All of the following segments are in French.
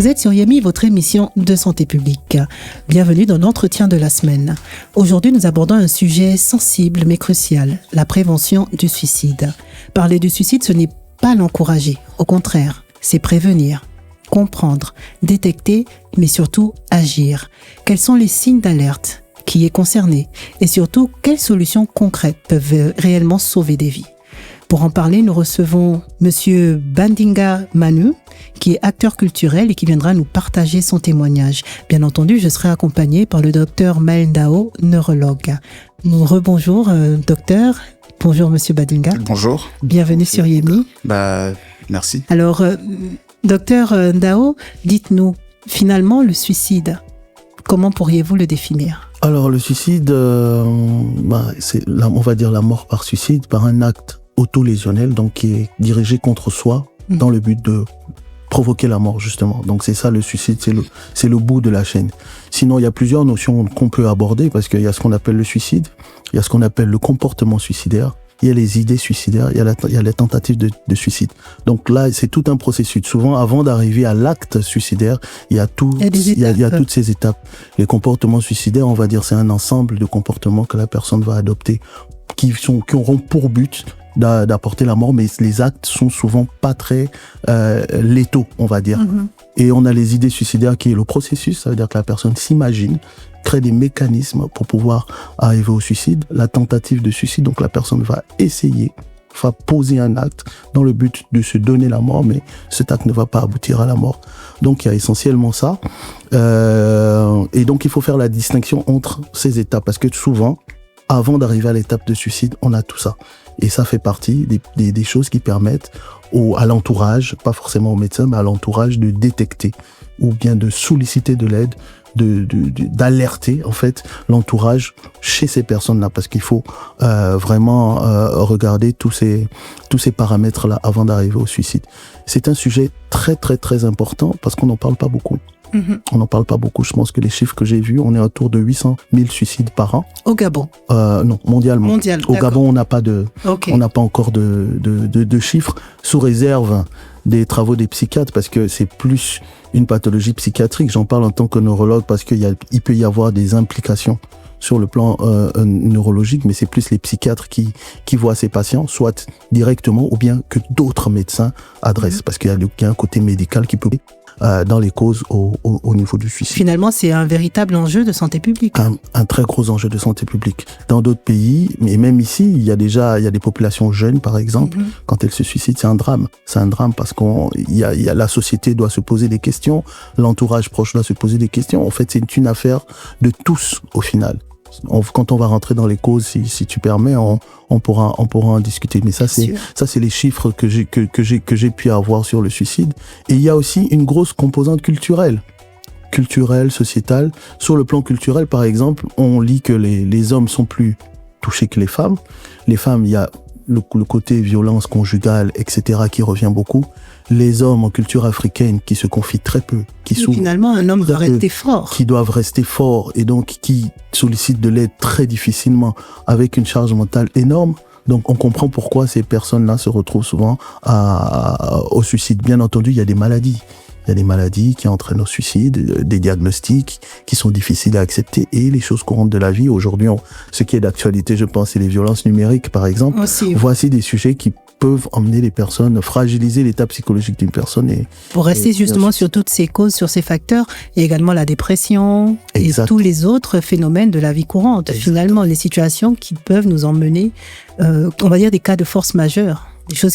Vous êtes sur Yemi, votre émission de santé publique. Bienvenue dans l'entretien de la semaine. Aujourd'hui, nous abordons un sujet sensible mais crucial, la prévention du suicide. Parler du suicide, ce n'est pas l'encourager. Au contraire, c'est prévenir, comprendre, détecter, mais surtout agir. Quels sont les signes d'alerte? Qui est concerné? Et surtout, quelles solutions concrètes peuvent réellement sauver des vies? Pour en parler, nous recevons Monsieur Bandinga Manu, qui est acteur culturel et qui viendra nous partager son témoignage. Bien entendu, je serai accompagné par le docteur Maël Ndao, neurologue. Rebonjour, docteur. Bonjour, Monsieur Bandinga. Bonjour. Bienvenue sur Yemi. Merci. Alors, docteur Ndao, dites-nous, finalement, le suicide, comment pourriez-vous le définir? Alors, le suicide, c'est, on va dire, la mort par suicide, par un acte autolésionnel, donc qui est dirigé contre soi dans le but de provoquer la mort, justement. Donc c'est ça le suicide, c'est le bout de la chaîne. Sinon, il y a plusieurs notions qu'on peut aborder, parce qu'il y a ce qu'on appelle le suicide, il y a ce qu'on appelle le comportement suicidaire, il y a les idées suicidaires, il y a les tentatives de suicide. Donc là, c'est tout un processus. Souvent, avant d'arriver à l'acte suicidaire, il y a toutes ces étapes. Les comportements suicidaires, on va dire, c'est un ensemble de comportements que la personne va adopter, qui auront pour but d'apporter la mort, mais les actes sont souvent pas très létaux, on va dire. Et on a les idées suicidaires qui est le processus, ça veut dire que la personne s'imagine, crée des mécanismes pour pouvoir arriver au suicide. La tentative de suicide, donc la personne va essayer, va poser un acte dans le but de se donner la mort, mais cet acte ne va pas aboutir à la mort. Donc il y a essentiellement ça. Et donc il faut faire la distinction entre ces étapes, parce que souvent, avant d'arriver à l'étape de suicide, on a tout ça. Et ça fait partie des choses qui permettent à l'entourage, pas forcément au médecin, mais à l'entourage de détecter ou bien de solliciter de l'aide, d'alerter en fait l'entourage chez ces personnes-là, parce qu'il faut vraiment regarder tous ces paramètres-là avant d'arriver au suicide. C'est un sujet très très très important parce qu'on n'en parle pas beaucoup. On n'en parle pas beaucoup. Je pense que les chiffres que j'ai vus, on est autour de 800 000 suicides par an. Au Gabon? Non, mondialement. Au Gabon, on n'a pas encore de chiffres, sous réserve des travaux des psychiatres, parce que c'est plus une pathologie psychiatrique. J'en parle en tant que neurologue parce il peut y avoir des implications sur le plan neurologique, mais c'est plus les psychiatres qui voient ces patients, soit directement ou bien que d'autres médecins adressent, parce qu'il y a un côté médical qui peut dans les causes au niveau du suicide. Finalement, c'est un véritable enjeu de santé publique. Un très gros enjeu de santé publique. Dans d'autres pays, mais même ici, il y a des populations jeunes, par exemple, quand elles se suicident, c'est un drame. C'est un drame parce la société doit se poser des questions, l'entourage proche doit se poser des questions. En fait, c'est une affaire de tous, au final. Quand on va rentrer dans les causes, si tu permets, on pourra en discuter. Mais ça, c'est les chiffres que j'ai pu avoir sur le suicide. Et il y a aussi une grosse composante culturelle, sociétale. Sur le plan culturel, par exemple, on lit que les hommes sont plus touchés que les femmes. Les femmes, il y a le côté violence conjugale, etc., qui revient beaucoup. Les hommes en culture africaine qui se confient très peu, finalement, un homme doit rester fort. Qui doivent rester forts et donc qui sollicitent de l'aide très difficilement avec une charge mentale énorme. Donc on comprend pourquoi ces personnes-là se retrouvent souvent au suicide. Bien entendu, il y a des maladies. Il y a des maladies qui entraînent au suicide, des diagnostics qui sont difficiles à accepter et les choses courantes de la vie. Aujourd'hui, ce qui est d'actualité, je pense, c'est les violences numériques, par exemple. Voici des sujets qui peuvent emmener les personnes, fragiliser l'état psychologique d'une personne. Pour rester justement sur toutes ces causes, sur ces facteurs, il y a également la dépression et tous les autres phénomènes de la vie courante. Finalement, les situations qui peuvent nous emmener, on va dire des cas de force majeure.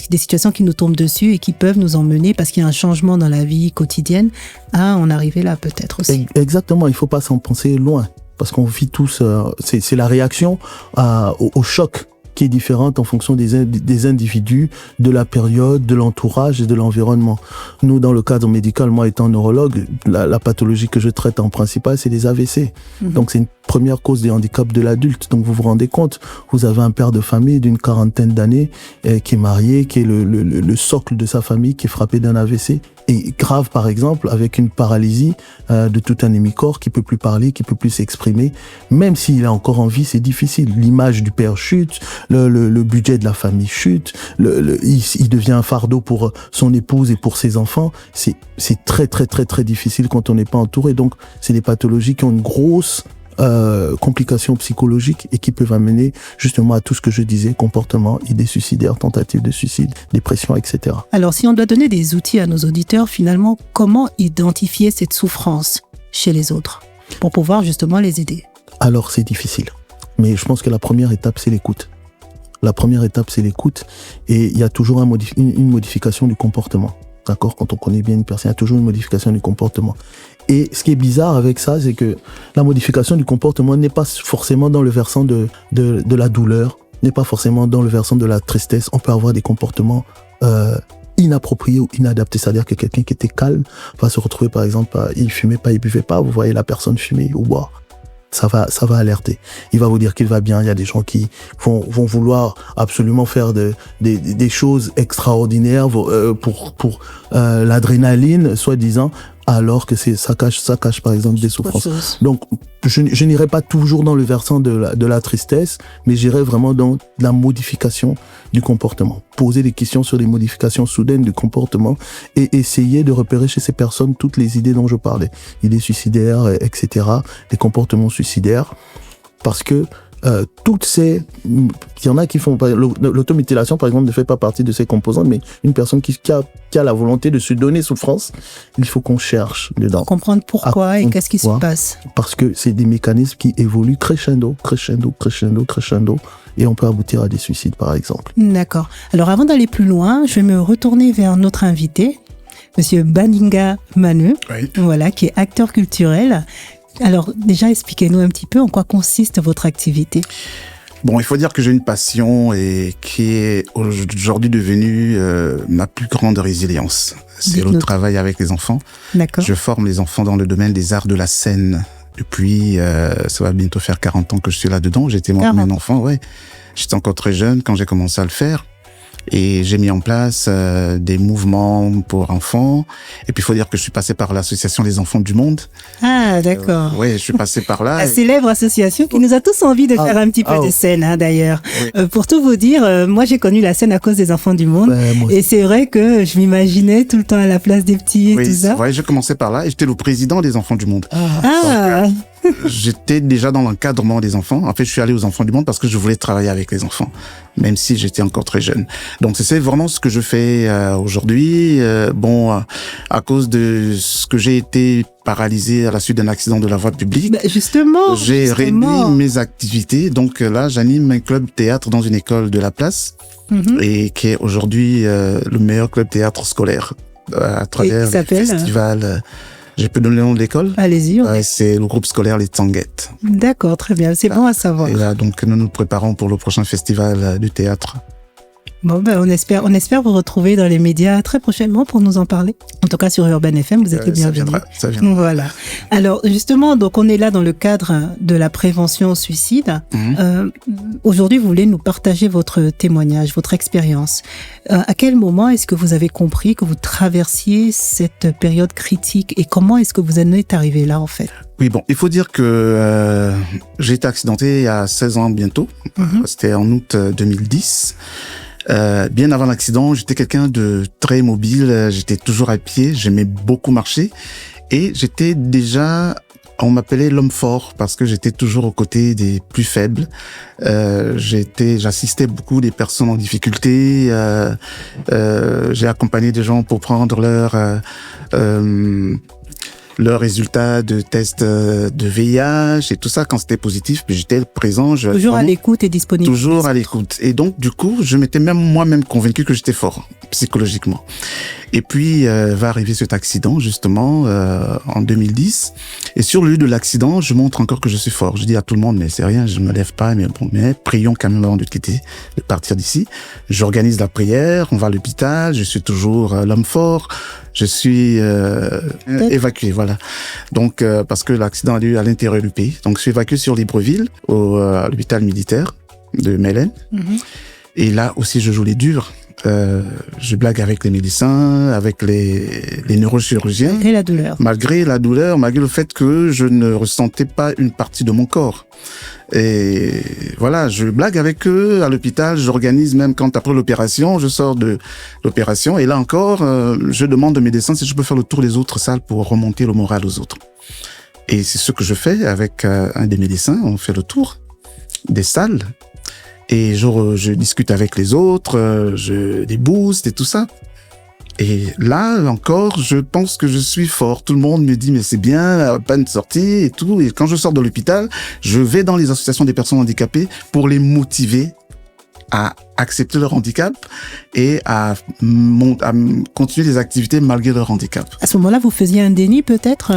Des situations qui nous tombent dessus et qui peuvent nous emmener, parce qu'il y a un changement dans la vie quotidienne, à en arriver là peut-être aussi. Exactement, il ne faut pas s'en penser loin, parce qu'on vit tous, c'est la réaction au choc qui est différente en fonction des individus, de la période, de l'entourage et de l'environnement. Nous, dans le cadre médical, moi étant neurologue, la pathologie que je traite en principal, c'est les AVC. Donc c'est une première cause des handicaps de l'adulte. Donc vous vous rendez compte, vous avez un père de famille d'une quarantaine d'années qui est marié, qui est le socle de sa famille, qui est frappé d'un AVC. Et grave, par exemple, avec une paralysie de tout un hémicorps qui peut plus parler, qui peut plus s'exprimer. Même s'il est encore en vie, c'est difficile. L'image du père chute, le budget de la famille chute, il devient un fardeau pour son épouse et pour ses enfants. C'est très, très, très, très difficile quand on n'est pas entouré. Donc, c'est des pathologies qui ont une grosse complications psychologiques et qui peuvent amener justement à tout ce que je disais, comportement, idées suicidaires, tentatives de suicide, dépression, etc. Alors, si on doit donner des outils à nos auditeurs, finalement, comment identifier cette souffrance chez les autres pour pouvoir justement les aider? Alors, c'est difficile. Mais je pense que la première étape, c'est l'écoute. La première étape, c'est l'écoute. Et il y a toujours une modification du comportement. D'accord? Quand on connaît bien une personne, il y a toujours une modification du comportement. Et ce qui est bizarre avec ça, c'est que la modification du comportement n'est pas forcément dans le versant de la douleur, n'est pas forcément dans le versant de la tristesse. On peut avoir des comportements inappropriés ou inadaptés. C'est-à-dire que quelqu'un qui était calme va se retrouver, par exemple, il fumait pas, il buvait pas. Vous voyez la personne fumer ou boire. Ça va alerter. Il va vous dire qu'il va bien. Il y a des gens qui vont vouloir absolument faire des choses extraordinaires pour l'adrénaline, soi-disant, alors que ça cache par exemple des souffrances. Donc, je n'irai pas toujours dans le versant de la tristesse, mais j'irai vraiment dans la modification du comportement. Poser des questions sur les modifications soudaines du comportement et essayer de repérer chez ces personnes toutes les idées dont je parlais. Idées suicidaires, etc., les comportements suicidaires. Parce que toutes ces... Il y en a qui font... L'automutilation, par exemple, ne fait pas partie de ces composantes, mais une personne qui a la volonté de se donner souffrance, il faut qu'on cherche dedans. Pour comprendre pourquoi et qu'est-ce qui se passe. Parce que c'est des mécanismes qui évoluent crescendo, et on peut aboutir à des suicides, par exemple. D'accord. Alors, avant d'aller plus loin, je vais me retourner vers notre invité, Monsieur Baninga Manu, oui. Voilà, qui est acteur culturel. Alors, déjà, expliquez-nous un petit peu en quoi consiste votre activité. Bon, il faut dire que j'ai une passion et qui est aujourd'hui devenue ma plus grande résilience. C'est le travail avec les enfants. D'accord. Je forme les enfants dans le domaine des arts de la scène. Depuis, ça va bientôt faire 40 ans que je suis là-dedans. J'étais moi-même enfant, ouais. J'étais encore très jeune quand j'ai commencé à le faire. Et j'ai mis en place des mouvements pour enfants. Et puis, il faut dire que je suis passé par l'association des enfants du monde. Ah, d'accord. Oui, je suis passé par là. La célèbre association qui nous a tous envie de faire un petit peu de scène, d'ailleurs. Oui. Pour tout vous dire, moi, j'ai connu la scène à cause des enfants du monde. Et c'est vrai que je m'imaginais tout le temps à la place des petits et tout ça. Oui, j'ai commencé par là et j'étais le président des enfants du monde. Ah. J'étais déjà dans l'encadrement des enfants. En fait, je suis allé aux enfants du monde parce que je voulais travailler avec les enfants, même si j'étais encore très jeune. Donc, c'est vraiment ce que je fais aujourd'hui. À cause de ce que j'ai été paralysé à la suite d'un accident de la voie publique. J'ai réduit mes activités. Donc là, j'anime un club théâtre dans une école de la place et qui est aujourd'hui le meilleur club théâtre scolaire à travers le festival. Je peux donner le nom de l'école? Allez-y. C'est le groupe scolaire Les Tanguettes. D'accord, très bien. C'est bon à savoir. Et là, donc, nous nous préparons pour le prochain festival du théâtre. Bon, on espère vous retrouver dans les médias très prochainement pour nous en parler. En tout cas, sur Urban FM, vous êtes le bienvenu. Ça viendra. Voilà. Alors, justement, donc, on est là dans le cadre de la prévention au suicide. Aujourd'hui, vous voulez nous partager votre témoignage, votre expérience. À quel moment est-ce que vous avez compris que vous traversiez cette période critique et comment est-ce que vous en êtes arrivé là, en fait? Oui, bon, il faut dire que j'ai été accidenté il y a 16 ans bientôt. C'était en août 2010. Bien avant l'accident, j'étais quelqu'un de très mobile, j'étais toujours à pied, j'aimais beaucoup marcher et j'étais déjà, on m'appelait l'homme fort parce que j'étais toujours aux côtés des plus faibles. J'assistais beaucoup des personnes en difficulté, j'ai accompagné des gens pour prendre leurs résultats de tests de VIH et tout ça, quand c'était positif, puis j'étais présent. Toujours à l'écoute et disponible. Toujours à l'écoute. Et donc, du coup, je m'étais même moi-même convaincu que j'étais fort, psychologiquement. Et puis, va arriver cet accident, justement, en 2010. Et sur le lieu de l'accident, je montre encore que je suis fort. Je dis à tout le monde, mais c'est rien, je me lève pas, mais bon, mais prions quand même avant de quitter, de partir d'ici. J'organise la prière, on va à l'hôpital, je suis toujours l'homme fort. Je suis évacué, voilà. Donc, parce que l'accident a eu lieu à l'intérieur du pays. Donc, je suis évacué sur Libreville, à l'hôpital militaire de Mélène. Et là aussi, je joue les durs. je blague avec les médecins, avec les neurochirurgiens. Malgré la douleur. Malgré la douleur, malgré le fait que je ne ressentais pas une partie de mon corps. Et voilà, je blague avec eux à l'hôpital. J'organise même quand après l'opération, je sors de l'opération. Et là encore, je demande aux médecins si je peux faire le tour des autres salles pour remonter le moral aux autres. Et c'est ce que je fais avec un des médecins. On fait le tour des salles. Et je discute avec les autres, des boosts et tout ça. Et là encore, je pense que je suis fort. Tout le monde me dit mais c'est bien, pas une sortie et tout. Et quand je sors de l'hôpital, je vais dans les associations des personnes handicapées pour les motiver à accepter leur handicap et à continuer les activités malgré leur handicap. À ce moment-là, vous faisiez un déni peut-être?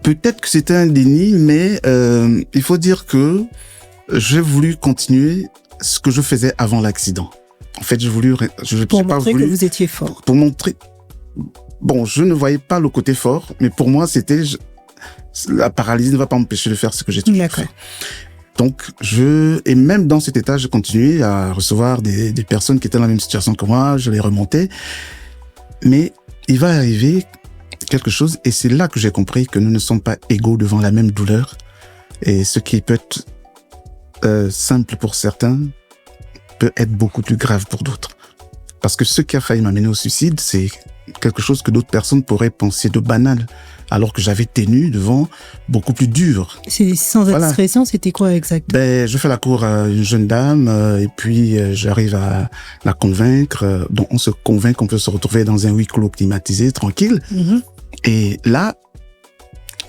Peut-être que c'était un déni, mais il faut dire que j'ai voulu continuer ce que je faisais avant l'accident. En fait, pour montrer que vous étiez fort. Pour montrer. Bon, je ne voyais pas le côté fort, mais pour moi, c'était la paralysie ne va pas m'empêcher de faire ce que j'ai toujours fait. Donc, et même dans cet état, je continuais à recevoir des personnes qui étaient dans la même situation que moi. Je les remontais, mais il va arriver quelque chose, et c'est là que j'ai compris que nous ne sommes pas égaux devant la même douleur, et ce qui peut être simple pour certains peut être beaucoup plus grave pour d'autres. Parce que ce qui a failli m'amener au suicide, c'est quelque chose que d'autres personnes pourraient penser de banal, alors que j'avais tenu devant beaucoup plus dur. Sans expression, c'était quoi exactement? Je fais la cour à une jeune dame, et puis j'arrive à la convaincre. Donc on se convainc qu'on peut se retrouver dans un huis clos climatisé, tranquille. Mm-hmm. Et là,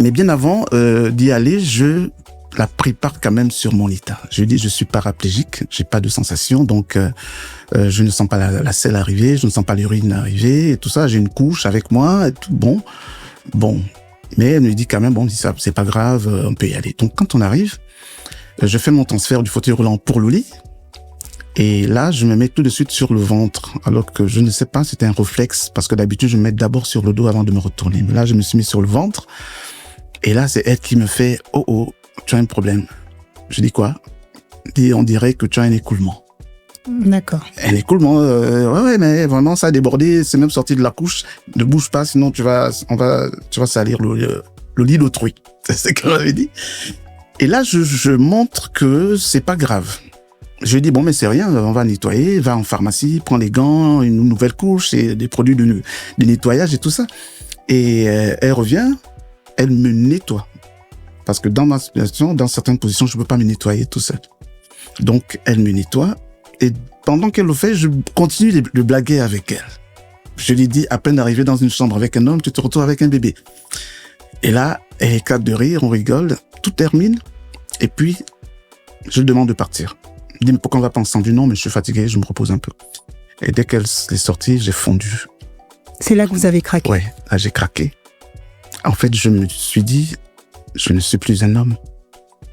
mais bien avant d'y aller, je la prépare quand même sur mon état. Je dis, je suis paraplégique, j'ai pas de sensation, donc je ne sens pas la selle arriver, je ne sens pas l'urine arriver, et tout ça. J'ai une couche avec moi, et tout bon. Mais elle me dit quand même, bon, ça, c'est pas grave, on peut y aller. Donc quand on arrive, je fais mon transfert du fauteuil roulant pour le lit, et là, je me mets tout de suite sur le ventre, alors que je ne sais pas, c'était un réflexe, parce que d'habitude, je me mets d'abord sur le dos avant de me retourner. Mais là, je me suis mis sur le ventre, et là, c'est elle qui me fait, oh, tu as un problème. Je dis quoi? On dirait que tu as un écoulement. D'accord. Un écoulement, ouais, mais vraiment, ça a débordé, c'est même sorti de la couche. Ne bouge pas, sinon tu vas salir le lit d'autrui. C'est ce qu'elle m'avait dit. Et là, je montre que c'est pas grave. Je lui dis, bon, mais c'est rien, on va nettoyer, va en pharmacie, prends les gants, une nouvelle couche et des produits de nettoyage et tout ça. Et elle revient, elle me nettoie. Parce que dans ma situation, dans certaines positions, je peux pas me nettoyer tout seul. Donc, elle me nettoie. Et pendant qu'elle le fait, je continue de blaguer avec elle. Je lui dis, à peine d'arriver dans une chambre avec un homme, tu te retrouves avec un bébé. Et là, elle éclate de rire, on rigole, tout termine. Et puis, je lui demande de partir. Je dis, mais pourquoi on va pas ensemble? Non, mais je suis fatigué, je me repose un peu. Et dès qu'elle est sortie, j'ai fondu. C'est là que vous avez craqué? Ouais, là, j'ai craqué. En fait, je me suis dit, je ne suis plus un homme.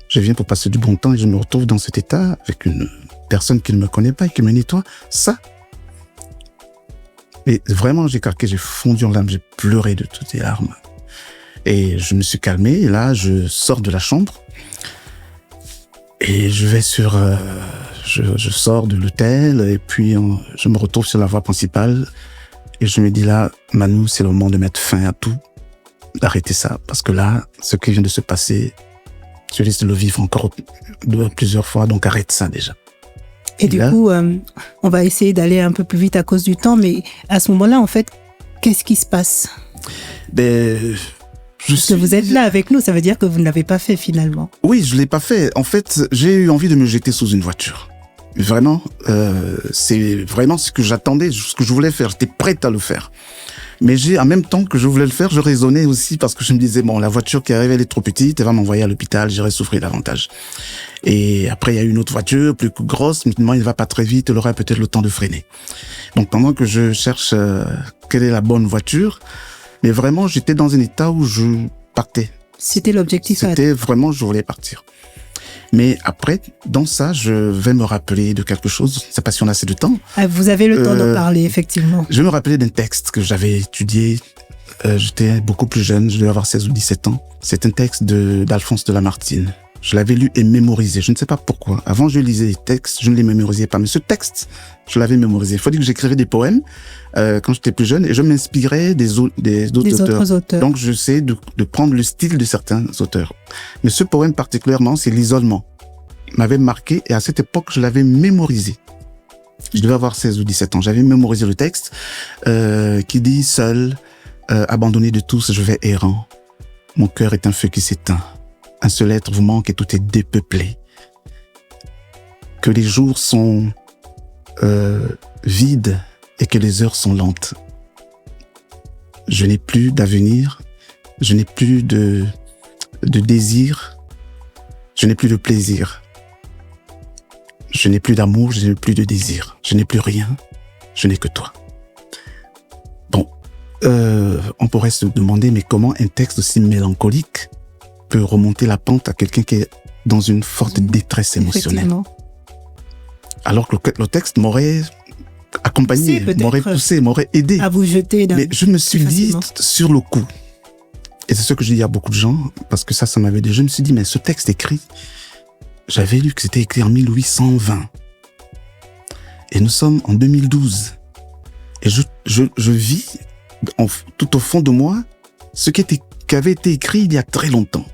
Je viens pour passer du bon temps et je me retrouve dans cet état avec une personne qui ne me connaît pas et qui me nettoie. Ça. Et vraiment, j'ai craqué, j'ai fondu en larmes, j'ai pleuré de toutes les larmes. Et je me suis calmé. Et là, je sors de la chambre et je vais je sors de l'hôtel et puis je me retrouve sur la voie principale et je me dis là, Manu, c'est le moment de mettre fin à tout. D'arrêter ça, parce que là, ce qui vient de se passer, tu risques de le vivre encore plusieurs fois, donc arrête ça déjà. Et du coup, on va essayer d'aller un peu plus vite à cause du temps, mais à ce moment-là, en fait, qu'est-ce qui se passe? Parce que vous êtes là avec nous, ça veut dire que vous ne l'avez pas fait finalement. Oui, je l'ai pas fait. En fait, j'ai eu envie de me jeter sous une voiture. Vraiment, c'est vraiment ce que j'attendais, ce que je voulais faire. J'étais prête à le faire. Mais en même temps que je voulais le faire, je raisonnais aussi parce que je me disais, bon, la voiture qui arrive, elle est trop petite, elle va m'envoyer à l'hôpital, j'irai souffrir davantage. Et après, il y a une autre voiture, plus grosse, maintenant, il va pas très vite, elle aura peut-être le temps de freiner. Donc, pendant que je cherche quelle est la bonne voiture, mais vraiment, j'étais dans un état où je partais. C'était l'objectif. C'était vraiment, je voulais partir. Mais après, dans ça, je vais me rappeler de quelque chose. Je ne sais pas si on a assez de temps. Vous avez le temps d'en parler, effectivement. Je vais me rappeler d'un texte que j'avais étudié. J'étais beaucoup plus jeune, je devais avoir 16 ou 17 ans. C'est un texte d'Alphonse de Lamartine. Je l'avais lu et mémorisé. Je ne sais pas pourquoi. Avant, je lisais les textes, je ne les mémorisais pas. Mais ce texte, je l'avais mémorisé. Il faut dire que j'écrivais des poèmes quand j'étais plus jeune et je m'inspirais des autres auteurs. Donc, j'essaie de prendre le style de certains auteurs. Mais ce poème particulièrement, c'est l'isolement. M'avait marqué et à cette époque, je l'avais mémorisé. Je devais avoir 16 ou 17 ans. J'avais mémorisé le texte qui dit « Seul, abandonné de tous, je vais errant. Mon cœur est un feu qui s'éteint. Un seul être vous manque et tout est dépeuplé. Que les jours sont vides et que les heures sont lentes. Je n'ai plus d'avenir, je n'ai plus de désir, je n'ai plus de plaisir. Je n'ai plus d'amour, je n'ai plus de désir. Je n'ai plus rien, je n'ai que toi. » Bon, on pourrait se demander, mais comment un texte aussi mélancolique peut remonter la pente à quelqu'un qui est dans une forte détresse émotionnelle. Alors que le texte m'aurait accompagné, m'aurait poussé, m'aurait aidé. À vous jeter Mais je me suis dit sur le coup, et c'est ce que je dis à beaucoup de gens, parce que ça m'avait dit, je me suis dit, mais ce texte écrit, j'avais lu que c'était écrit en 1820. Et nous sommes en 2012. Et je vis tout au fond de moi ce qui avait été écrit il y a très longtemps.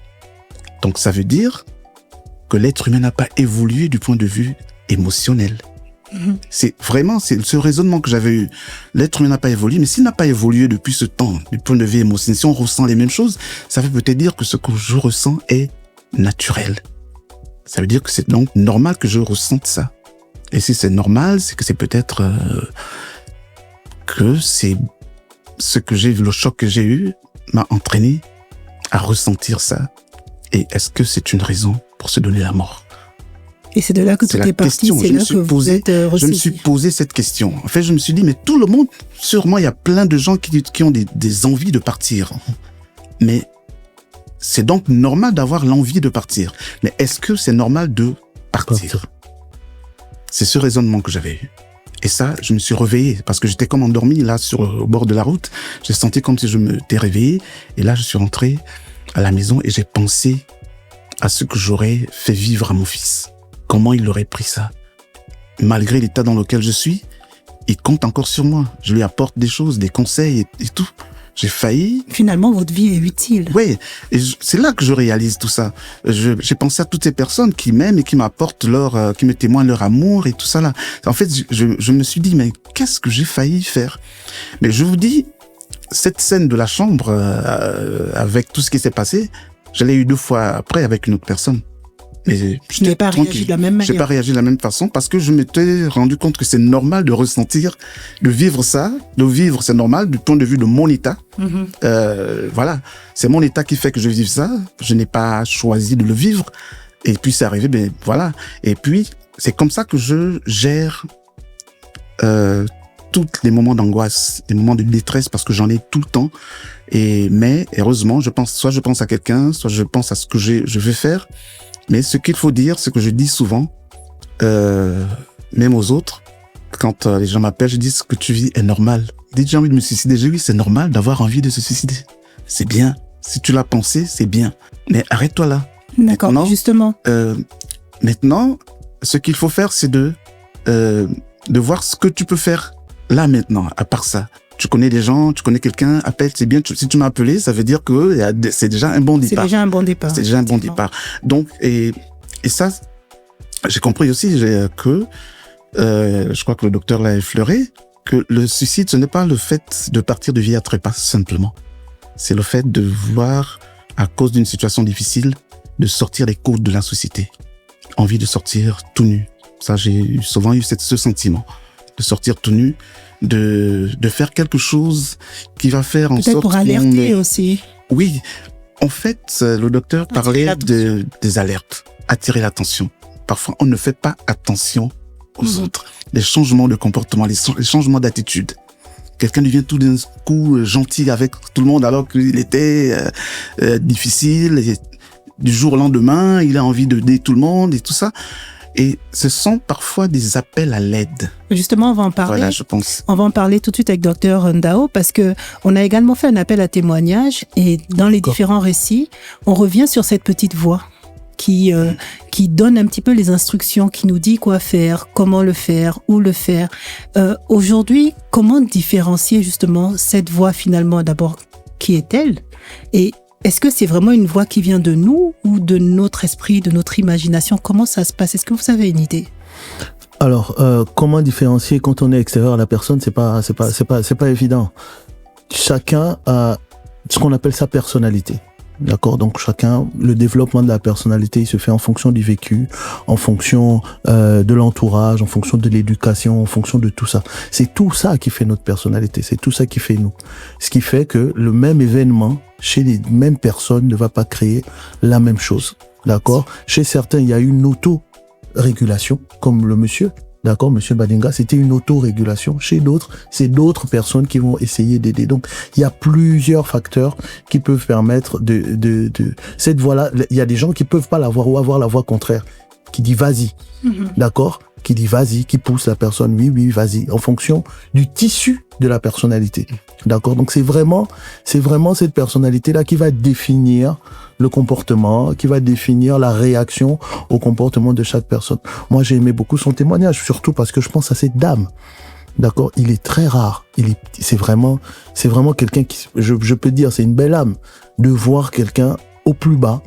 Donc ça veut dire que l'être humain n'a pas évolué du point de vue émotionnel. C'est ce raisonnement que j'avais eu. L'être humain n'a pas évolué, mais s'il n'a pas évolué depuis ce temps, du point de vue émotionnel, si on ressent les mêmes choses, ça veut peut-être dire que ce que je ressens est naturel. Ça veut dire que c'est donc normal que je ressente ça. Et si c'est normal, c'est que c'est peut-être que c'est ce que j'ai vu, le choc que j'ai eu m'a entraîné à ressentir ça. Et est-ce que c'est une raison pour se donner la mort? Et c'est de là que tout est parti, c'est là que vous êtes ressaisi. Je me suis posé cette question. En fait, je me suis dit, mais tout le monde, sûrement, il y a plein de gens qui ont des envies de partir. Mais c'est donc normal d'avoir l'envie de partir. Mais est-ce que c'est normal de partir? C'est ce raisonnement que j'avais eu. Et ça, je me suis réveillé parce que j'étais comme endormi là au bord de la route. J'ai senti comme si je m'étais réveillé. Et là, je suis rentré à la maison et j'ai pensé à ce que j'aurais fait vivre à mon fils. Comment il aurait pris ça? Malgré l'état dans lequel je suis, il compte encore sur moi. Je lui apporte des choses, des conseils et tout. J'ai failli... Finalement, votre vie est utile. Oui, et c'est là que je réalise tout ça. J'ai pensé à toutes ces personnes qui m'aiment et qui m'apportent qui me témoignent leur amour et tout ça là. En fait, je me suis dit, mais qu'est-ce que j'ai failli faire? Mais je vous dis, cette scène de la chambre, avec tout ce qui s'est passé, je l'ai eu 2 fois après avec une autre personne. Mais je n'ai pas réagi de la même manière. J'ai pas réagi de la même façon parce que je m'étais rendu compte que c'est normal de ressentir, de vivre ça, c'est normal du point de vue de mon état. Voilà, c'est mon état qui fait que je vive ça. Je n'ai pas choisi de le vivre. Et puis c'est arrivé, ben voilà. Et puis c'est comme ça que je gère tous les moments d'angoisse, les moments de détresse parce que j'en ai tout le temps. Mais heureusement, soit je pense à quelqu'un, soit je pense à ce que je vais faire. Mais ce qu'il faut dire, ce que je dis souvent, même aux autres, quand les gens m'appellent, je dis ce que tu vis est normal. Dès que j'ai envie de me suicider, je dis oui, c'est normal d'avoir envie de se suicider. C'est bien. Si tu l'as pensé, c'est bien. Mais arrête-toi là. D'accord, maintenant, justement. Maintenant, ce qu'il faut faire, c'est de voir ce que tu peux faire là maintenant, à part ça. Tu connais des gens, tu connais quelqu'un, appelle, c'est bien. Si tu m'as appelé, ça veut dire que c'est déjà un bon départ. C'est déjà un bon départ. C'est déjà un bon départ. Donc, et ça, j'ai compris aussi que, je crois que le docteur l'a effleuré, que le suicide, ce n'est pas le fait de partir de vie à trépas simplement. C'est le fait de voir, à cause d'une situation difficile, de sortir des côtes de la société. Envie de sortir tout nu. Ça, j'ai souvent eu ce sentiment. De sortir tout nu. De faire quelque chose qui va faire en sorte... Peut-être pour alerter aussi. Oui. En fait, le docteur parlait des alertes. Attirer l'attention. Parfois, on ne fait pas attention aux autres. Les changements de comportement, les changements d'attitude. Quelqu'un devient tout d'un coup gentil avec tout le monde alors qu'il était difficile. Et du jour au lendemain, il a envie d'aider tout le monde et tout ça. Et ce sont parfois des appels à l'aide. Justement, on va en parler. Voilà, je pense. On va en parler tout de suite avec Dr Ndao parce que on a également fait un appel à témoignage et dans les différents récits, on revient sur cette petite voix qui donne un petit peu les instructions, qui nous dit quoi faire, comment le faire, où le faire. Aujourd'hui, comment différencier justement cette voix finalement, d'abord, qui est-elle? Et est-ce que c'est vraiment une voix qui vient de nous ou de notre esprit, de notre imagination? Comment ça se passe? Est-ce que vous avez une idée? Alors, comment différencier quand on est extérieur à la personne? C'est pas évident. Chacun a ce qu'on appelle sa personnalité. D'accord? Donc chacun, le développement de la personnalité, il se fait en fonction du vécu, en fonction de l'entourage, en fonction de l'éducation, en fonction de tout ça. C'est tout ça qui fait notre personnalité, c'est tout ça qui fait nous. Ce qui fait que le même événement chez les mêmes personnes ne va pas créer la même chose. D'accord? Chez certains, il y a une auto-régulation, comme le monsieur. D'accord, monsieur Badinga, c'était une autorégulation. Chez d'autres, c'est d'autres personnes qui vont essayer d'aider. Donc, il y a plusieurs facteurs qui peuvent permettre de cette voix-là. Il y a des gens qui peuvent pas l'avoir ou avoir la voix contraire, qui dit vas-y. D'accord? Qui dit vas-y, qui pousse la personne, oui, vas-y, en fonction du tissu de la personnalité. D'accord? Donc, c'est vraiment cette personnalité-là qui va définir le comportement, qui va définir la réaction au comportement de chaque personne. Moi, j'ai aimé beaucoup son témoignage, surtout parce que je pense à cette dame. D'accord? Il est très rare. C'est vraiment quelqu'un qui, je peux dire, c'est une belle âme de voir quelqu'un au plus bas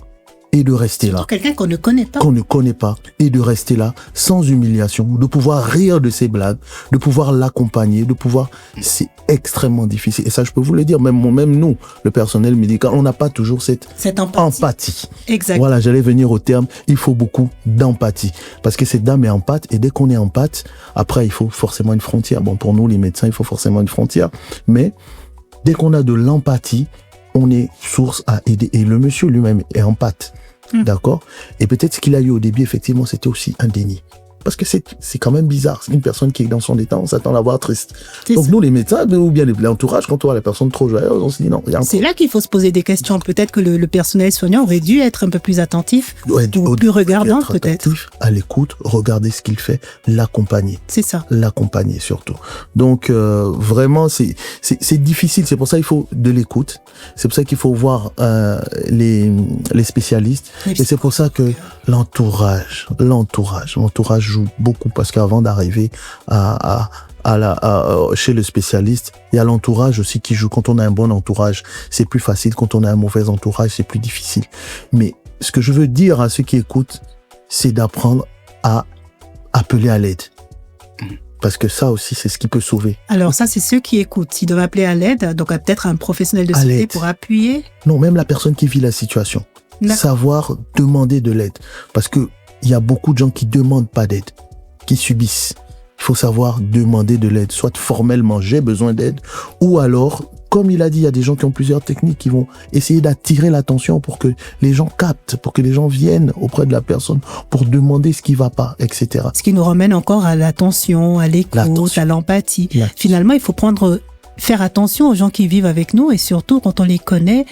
et de rester là. Quelqu'un qu'on ne connaît pas. Qu'on ne connaît pas et de rester là sans humiliation, de pouvoir rire de ses blagues, de pouvoir l'accompagner, c'est extrêmement difficile. Et ça, je peux vous le dire, même nous, le personnel médical, on n'a pas toujours cette empathie. Exact. Voilà, j'allais venir au terme, il faut beaucoup d'empathie. Parce que cette dame est empathe et dès qu'on est empathe, après, il faut forcément une frontière. Bon, pour nous, les médecins, il faut forcément une frontière. Mais dès qu'on a de l'empathie, on est source à aider. Et le monsieur lui-même est empathe. D'accord? Et peut-être ce qu'il a eu au début, effectivement, c'était aussi un déni. Parce que c'est quand même bizarre. C'est une personne qui est dans son état, on s'attend à la voir triste. Donc nous, les médecins, ou bien l'entourage, quand on voit la personne trop joyeuse, on se dit non. C'est là qu'il faut se poser des questions. Peut-être que le personnel soignant aurait dû être un peu plus attentif, ou plus regardant peut-être. À l'écoute, regarder ce qu'il fait, l'accompagner. C'est ça. L'accompagner surtout. Donc vraiment, c'est difficile. C'est pour ça qu'il faut de l'écoute. C'est pour ça qu'il faut voir les spécialistes. Et c'est pour ça que l'entourage joue beaucoup, parce qu'avant d'arriver chez le spécialiste, il y a l'entourage aussi qui joue. Quand on a un bon entourage, c'est plus facile. Quand on a un mauvais entourage, c'est plus difficile. Mais ce que je veux dire à ceux qui écoutent, c'est d'apprendre à appeler à l'aide. Parce que ça aussi, c'est ce qui peut sauver. Alors ça, c'est ceux qui écoutent. Ils doivent appeler à l'aide, donc peut-être un professionnel de santé pour appuyer. Non, même la personne qui vit la situation. Savoir demander de l'aide. Parce que il y a beaucoup de gens qui demandent pas d'aide, qui subissent. Il faut savoir demander de l'aide, soit formellement, j'ai besoin d'aide, ou alors, comme il a dit, il y a des gens qui ont plusieurs techniques qui vont essayer d'attirer l'attention pour que les gens captent, pour que les gens viennent auprès de la personne, pour demander ce qui va pas, etc. Ce qui nous ramène encore à l'attention, à l'écoute, à l'empathie. Finalement, il faut faire attention aux gens qui vivent avec nous, et surtout quand on les connaît,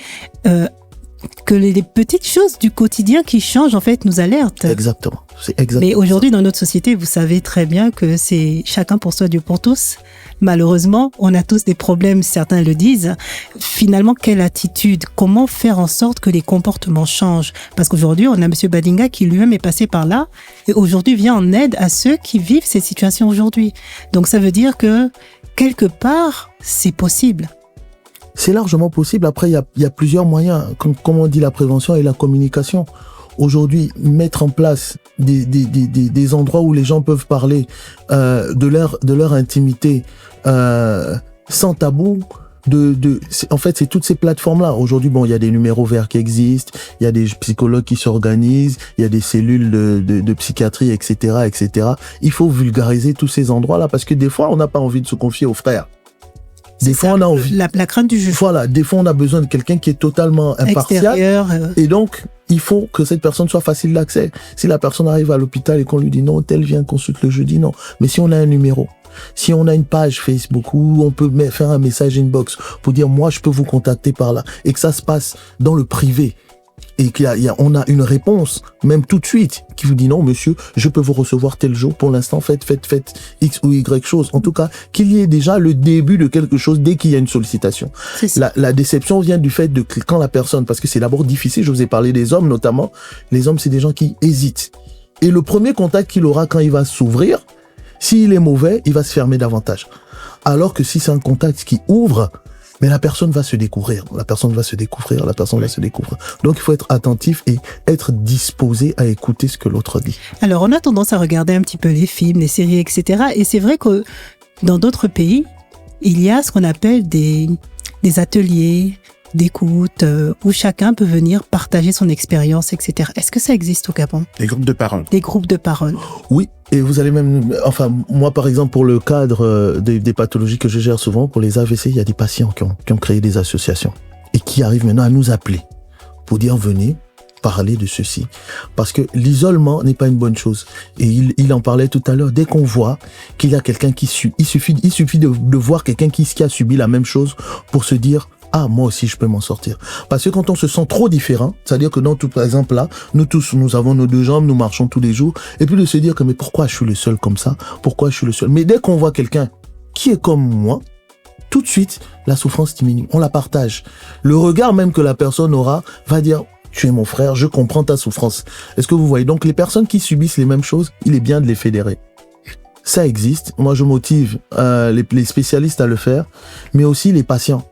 que les petites choses du quotidien qui changent, en fait, nous alertent. Exactement. C'est exactement. Mais aujourd'hui, dans notre société, vous savez très bien que c'est chacun pour soi, Dieu pour tous. Malheureusement, on a tous des problèmes, certains le disent. Finalement, quelle attitude? Comment faire en sorte que les comportements changent? Parce qu'aujourd'hui, on a monsieur Badinga qui lui-même est passé par là et aujourd'hui vient en aide à ceux qui vivent ces situations aujourd'hui. Donc, ça veut dire que, quelque part, c'est possible. C'est largement possible. Après, il y a plusieurs moyens. Comme on dit, la prévention et la communication. Aujourd'hui, mettre en place des endroits où les gens peuvent parler de leur intimité sans tabou. En fait, c'est toutes ces plateformes-là. Aujourd'hui, bon, il y a des numéros verts qui existent, il y a des psychologues qui s'organisent, il y a des cellules de psychiatrie, etc., etc. Il faut vulgariser tous ces endroits-là parce que des fois, on n'a pas envie de se confier aux frères. Des fois, on a envie. La crainte du juge. Voilà, des fois, on a besoin de quelqu'un qui est totalement impartial. Et donc, il faut que cette personne soit facile d'accès. Si la personne arrive à l'hôpital et qu'on lui dit non, tel vient consulte le jeudi, non. Mais si on a un numéro, si on a une page Facebook où on peut faire un message inbox pour dire moi, je peux vous contacter par là et que ça se passe dans le privé, et on a une réponse, même tout de suite, qui vous dit non, monsieur, je peux vous recevoir tel jour. Pour l'instant, faites X ou Y chose. En tout cas, qu'il y ait déjà le début de quelque chose dès qu'il y a une sollicitation. La déception vient du fait de quand la personne, parce que c'est d'abord difficile, je vous ai parlé des hommes notamment, les hommes, c'est des gens qui hésitent. Et le premier contact qu'il aura quand il va s'ouvrir, s'il est mauvais, il va se fermer davantage. Alors que si c'est un contact qui ouvre, mais la personne va se découvrir. Donc il faut être attentif et être disposé à écouter ce que l'autre dit. Alors on a tendance à regarder un petit peu les films, les séries, etc. Et c'est vrai que dans d'autres pays, il y a ce qu'on appelle des ateliers d'écoute où chacun peut venir partager son expérience, etc. Est-ce que ça existe au Gabon? Des groupes de parole. Des groupes de parole. Oui, et vous allez même... Enfin, moi, par exemple, pour le cadre des pathologies que je gère souvent, pour les AVC, il y a des patients qui ont créé des associations et qui arrivent maintenant à nous appeler pour dire « Venez parler de ceci ». Parce que l'isolement n'est pas une bonne chose. Et il en parlait tout à l'heure. Dès qu'on voit qu'il y a quelqu'un il suffit de voir quelqu'un qui a subi la même chose pour se dire « Ah, moi aussi, je peux m'en sortir. » Parce que quand on se sent trop différent, c'est-à-dire que par exemple, là, nous tous, nous avons nos deux jambes, nous marchons tous les jours, et puis de se dire que, mais pourquoi je suis le seul comme ça? Pourquoi je suis le seul? Mais dès qu'on voit quelqu'un qui est comme moi, tout de suite, la souffrance diminue. On la partage. Le regard même que la personne aura va dire, tu es mon frère, je comprends ta souffrance. Est-ce que vous voyez? Donc, les personnes qui subissent les mêmes choses, il est bien de les fédérer. Ça existe. Moi, je motive les spécialistes à le faire, mais aussi les patients.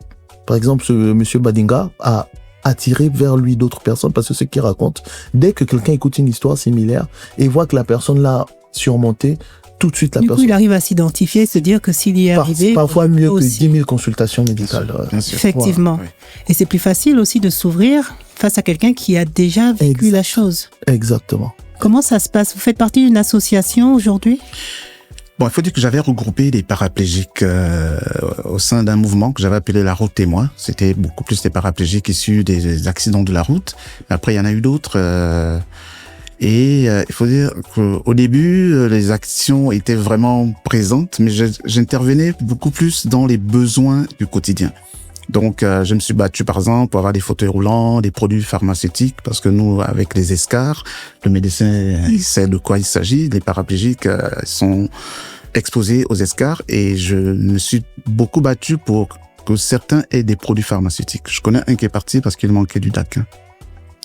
Par exemple, monsieur Badinga a attiré vers lui d'autres personnes parce que ce qu'il raconte, dès que quelqu'un écoute une histoire similaire et voit que la personne l'a surmonté, tout de suite la personne... Du coup, il arrive à s'identifier, se dire que s'il y est arrivé... Parfois mieux que 10 000 consultations médicales. Bien sûr. Effectivement. Voilà. Et c'est plus facile aussi de s'ouvrir face à quelqu'un qui a déjà vécu la chose. Exactement. Comment ça se passe? Vous faites partie d'une association aujourd'hui? Bon, il faut dire que j'avais regroupé des paraplégiques au sein d'un mouvement que j'avais appelé la route témoin. C'était beaucoup plus des paraplégiques issus des accidents de la route. Après, il y en a eu d'autres. Il faut dire qu'au début, les actions étaient vraiment présentes, mais j'intervenais beaucoup plus dans les besoins du quotidien. Donc, je me suis battu, par exemple, pour avoir des fauteuils roulants, des produits pharmaceutiques, parce que nous, avec les escars, le médecin il sait de quoi il s'agit. Les paraplégiques sont exposés aux escars et je me suis beaucoup battu pour que certains aient des produits pharmaceutiques. Je connais un qui est parti parce qu'il manquait du Dakar.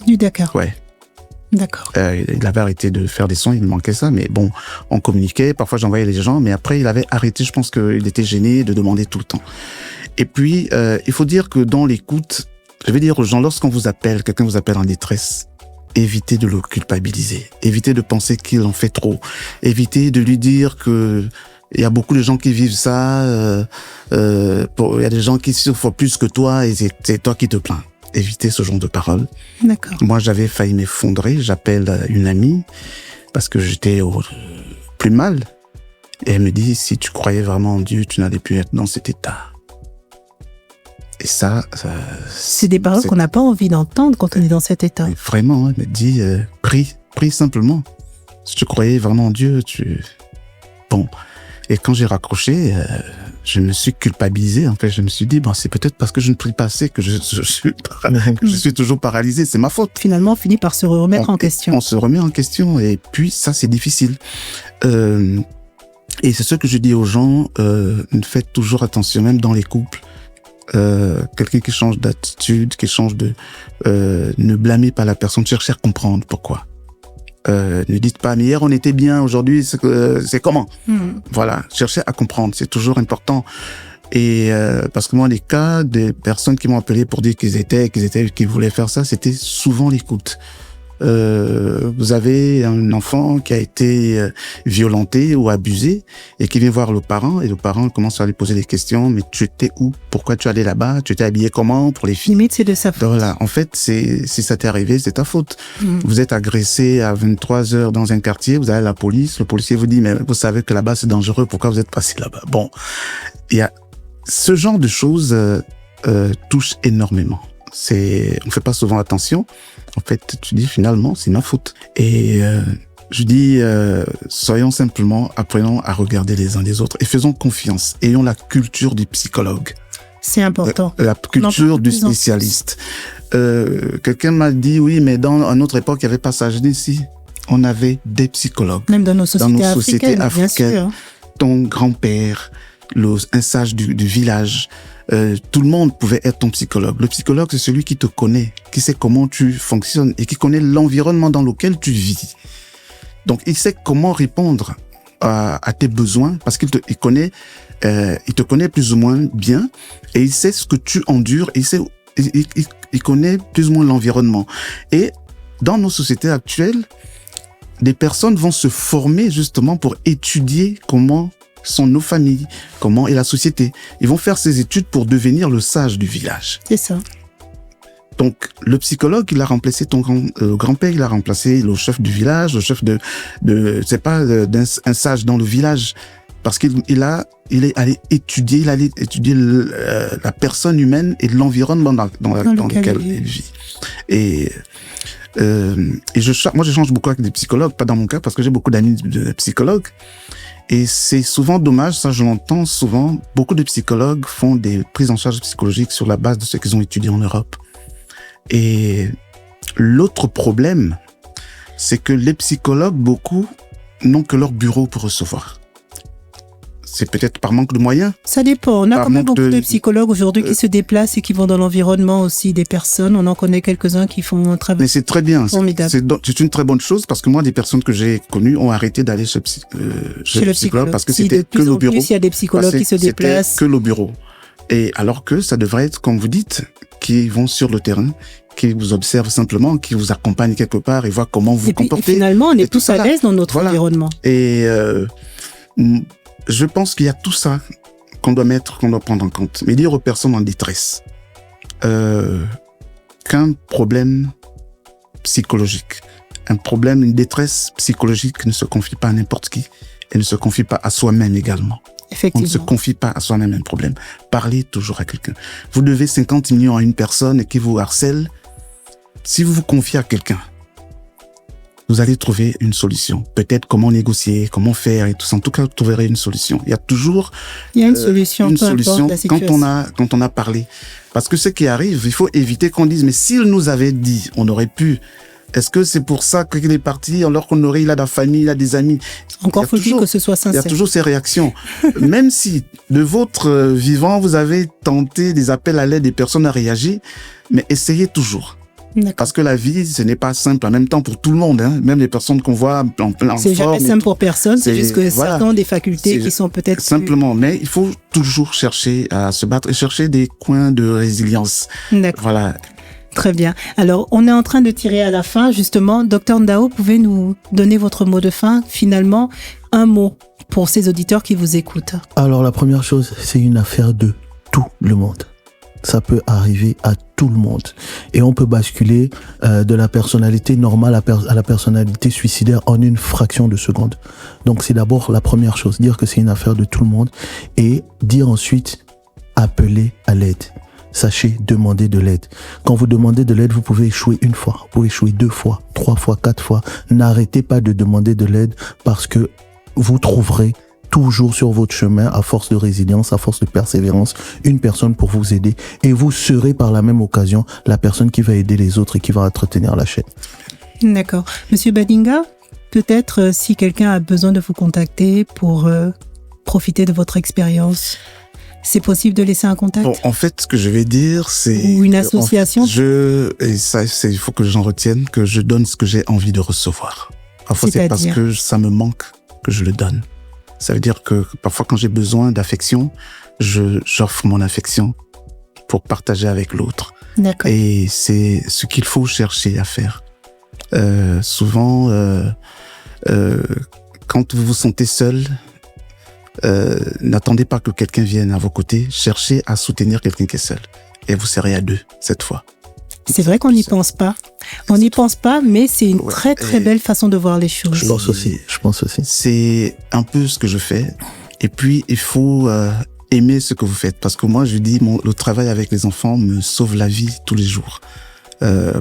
Du Dakar? Ouais. D'accord. Il avait arrêté de faire des soins, il manquait ça, mais bon, on communiquait, parfois j'envoyais les gens, mais après il avait arrêté, je pense qu'il était gêné de demander tout le temps. Et puis, il faut dire que dans l'écoute, je vais dire aux gens, lorsqu'on vous appelle, quelqu'un vous appelle en détresse, évitez de le culpabiliser, évitez de penser qu'il en fait trop, évitez de lui dire que il y a beaucoup de gens qui vivent ça, il y a des gens qui souffrent plus que toi et c'est toi qui te plains. Évitez ce genre de paroles. D'accord. Moi, j'avais failli m'effondrer. J'appelle une amie parce que j'étais au plus mal. Et elle me dit, si tu croyais vraiment en Dieu, tu n'allais plus être dans cet état. Et ça c'est des paroles qu'on n'a pas envie d'entendre quand on est dans cet état. Vraiment, elle me dit, prie simplement. Si tu croyais vraiment en Dieu, Bon. Et quand j'ai raccroché, je me suis culpabilisé. En fait, je me suis dit, bon, c'est peut-être parce que je ne prie pas assez que je suis toujours paralysé. C'est ma faute. Finalement, on finit par se remettre en question. On se remet en question. Et puis, ça, c'est difficile. Et c'est ce que je dis aux gens, faites toujours attention, même dans les couples. Quelqu'un qui change d'attitude, qui change ne blâmez pas la personne, cherchez à comprendre pourquoi. Ne dites pas, mais hier on était bien, aujourd'hui c'est comment? Voilà, cherchez à comprendre, c'est toujours important. Et parce que moi, les cas des personnes qui m'ont appelé pour dire qu'ils voulaient faire ça, c'était souvent l'écoute. Vous avez un enfant qui a été violenté ou abusé et qui vient voir le parent et le parent commence à lui poser des questions. Mais tu étais où? Pourquoi tu allais là-bas? Tu étais habillé comment pour les filles? Limite, c'est de sa faute. Voilà. En fait, si ça t'est arrivé, c'est ta faute. Vous êtes agressé à 23h dans un quartier, vous allez à la police, le policier vous dit, mais vous savez que là-bas c'est dangereux, pourquoi vous êtes passé là-bas? Bon. Il y a ce genre de choses touche énormément. On fait pas souvent attention. En fait, tu dis finalement, c'est ma faute. Et je dis, apprenons à regarder les uns les autres et faisons confiance. Ayons la culture du psychologue. C'est important. La culture du spécialiste. Quelqu'un m'a dit, oui, mais à notre époque, il n'y avait pas ça. Je dis, si, on avait des psychologues. Même dans nos sociétés africaines, bien sûr. Ton grand-père, un sage du village, tout le monde pouvait être ton psychologue. Le psychologue, c'est celui qui te connaît, qui sait comment tu fonctionnes et qui connaît l'environnement dans lequel tu vis. Donc, il sait comment répondre à tes besoins parce qu'il te connaît plus ou moins bien et il sait ce que tu endures et il connaît plus ou moins l'environnement. Et dans nos sociétés actuelles, des personnes vont se former justement pour étudier comment sont nos familles, comment est la société. Ils vont faire ces études pour devenir le sage du village. C'est ça. Donc, le psychologue, il a remplacé ton grand-père, il a remplacé le chef du village, le chef un sage dans le village. Parce qu'il est allé étudier, la personne humaine et l'environnement dans lequel il vit. Et moi, je change beaucoup avec des psychologues, pas dans mon cas, parce que j'ai beaucoup d'amis de psychologues. Et c'est souvent dommage, ça je l'entends souvent, beaucoup de psychologues font des prises en charge psychologiques sur la base de ce qu'ils ont étudié en Europe. Et l'autre problème, c'est que les psychologues, beaucoup, n'ont que leur bureau pour recevoir. C'est peut-être par manque de moyens. Ça dépend. On a quand même beaucoup de psychologues aujourd'hui qui se déplacent et qui vont dans l'environnement aussi des personnes. On en connaît quelques-uns qui font un travail. Mais c'est très bien. Formidable. C'est une très bonne chose parce que moi, des personnes que j'ai connues ont arrêté d'aller chez le psychologue parce que c'était que le bureau. Il y a des psychologues qui se déplacent. C'était que le bureau. Et alors que ça devrait être, comme vous dites, qui vont sur le terrain, qui vous observent simplement, qui vous accompagnent quelque part et voient comment vous vous comportez. Et finalement, on est tous à l'aise dans notre environnement. Et je pense qu'il y a tout ça qu'on doit prendre en compte. Mais dire aux personnes en détresse qu'un problème psychologique, une détresse psychologique ne se confie pas à n'importe qui et ne se confie pas à soi-même également. Effectivement. On ne se confie pas à soi-même un problème. Parlez toujours à quelqu'un. Vous devez 50 millions à une personne qui vous harcèle. Si vous vous confiez à quelqu'un, vous allez trouver une solution. Peut-être comment négocier, comment faire et tout ça. En tout cas, vous trouverez une solution. Il y a toujours une solution quand on a parlé. Parce que ce qui arrive, il faut éviter qu'on dise, mais s'il nous avait dit, on aurait pu. Est-ce que c'est pour ça qu'il est parti alors il a de la famille, il a des amis? Encore faut-il que ce soit sincère. Il y a toujours ces réactions. Même si de votre vivant, vous avez tenté des appels à l'aide, des personnes à réagir, mais essayez toujours. D'accord. Parce que la vie, ce n'est pas simple en même temps pour tout le monde, hein. Même les personnes qu'on voit en plein c'est jamais simple pour personne, c'est juste que certains ont des facultés qui sont peut-être simplement, mais il faut toujours chercher à se battre et chercher des coins de résilience. D'accord. Voilà. Très bien. Alors, on est en train de tirer à la fin, justement. Docteur Ndao, pouvez nous donner votre mot de fin, finalement, un mot pour ces auditeurs qui vous écoutent? Alors, la première chose, c'est une affaire de tout le monde. Ça peut arriver à tout le monde. Et on peut basculer de la personnalité normale à la personnalité suicidaire en une fraction de seconde. Donc, c'est d'abord la première chose, dire que c'est une affaire de tout le monde et dire ensuite, appeler à l'aide. Sachez demander de l'aide. Quand vous demandez de l'aide, vous pouvez échouer une fois, vous pouvez échouer 2 fois, 3 fois, 4 fois. N'arrêtez pas de demander de l'aide parce que vous trouverez toujours sur votre chemin, à force de résilience, à force de persévérance, une personne pour vous aider. Et vous serez par la même occasion la personne qui va aider les autres et qui va entretenir la chaîne. D'accord. Monsieur Badinga, peut-être si quelqu'un a besoin de vous contacter pour profiter de votre expérience, c'est possible de laisser un contact? Bon, en fait, ce que je vais dire, c'est... Ou une association? Il faut que j'en retienne, que je donne ce que j'ai envie de recevoir. Parfois, c'est parce que ça me manque que je le donne. Ça veut dire que parfois, quand j'ai besoin d'affection, j'offre mon affection pour partager avec l'autre. D'accord. Et c'est ce qu'il faut chercher à faire. Souvent, quand vous vous sentez seul, n'attendez pas que quelqu'un vienne à vos côtés. Cherchez à soutenir quelqu'un qui est seul. Et vous serez à 2 cette fois. C'est vrai qu'on n'y pense pas. On n'y pense pas, mais c'est une très très belle façon de voir les choses. Je pense aussi. C'est un peu ce que je fais. Et puis, il faut aimer ce que vous faites. Parce que moi, je dis, le travail avec les enfants me sauve la vie tous les jours.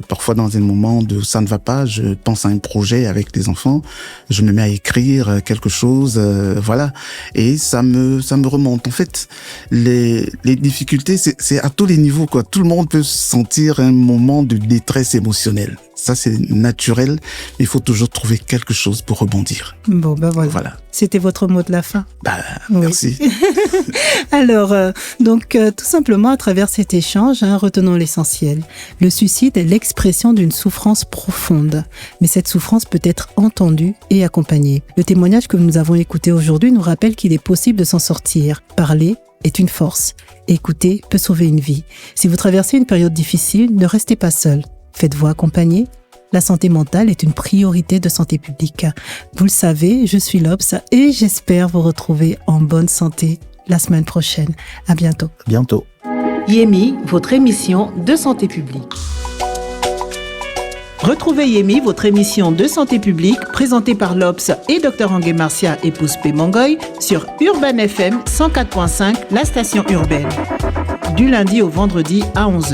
Parfois, dans un moment de ça ne va pas, je pense à un projet avec les enfants, je me mets à écrire quelque chose, voilà, et ça me remonte. En fait, les difficultés, c'est à tous les niveaux, quoi. Tout le monde peut sentir un moment de détresse émotionnelle. Ça, c'est naturel. Il faut toujours trouver quelque chose pour rebondir. Bon, ben voilà. C'était votre mot de la fin. Merci. Alors, tout simplement, à travers cet échange, retenons l'essentiel. Le suicide est l'expression d'une souffrance profonde. Mais cette souffrance peut être entendue et accompagnée. Le témoignage que nous avons écouté aujourd'hui nous rappelle qu'il est possible de s'en sortir. Parler est une force. Écouter peut sauver une vie. Si vous traversez une période difficile, ne restez pas seul. Faites-vous accompagner. La santé mentale est une priorité de santé publique. Vous le savez, je suis Lobs et j'espère vous retrouver en bonne santé la semaine prochaine. À bientôt. À bientôt. Yemi, votre émission de santé publique. Retrouvez Yemi, votre émission de santé publique présentée par Lobs et Dr Angué Marcia et Pouspé Mongoy sur Urban FM 104.5, la station urbaine. Du lundi au vendredi à 11h.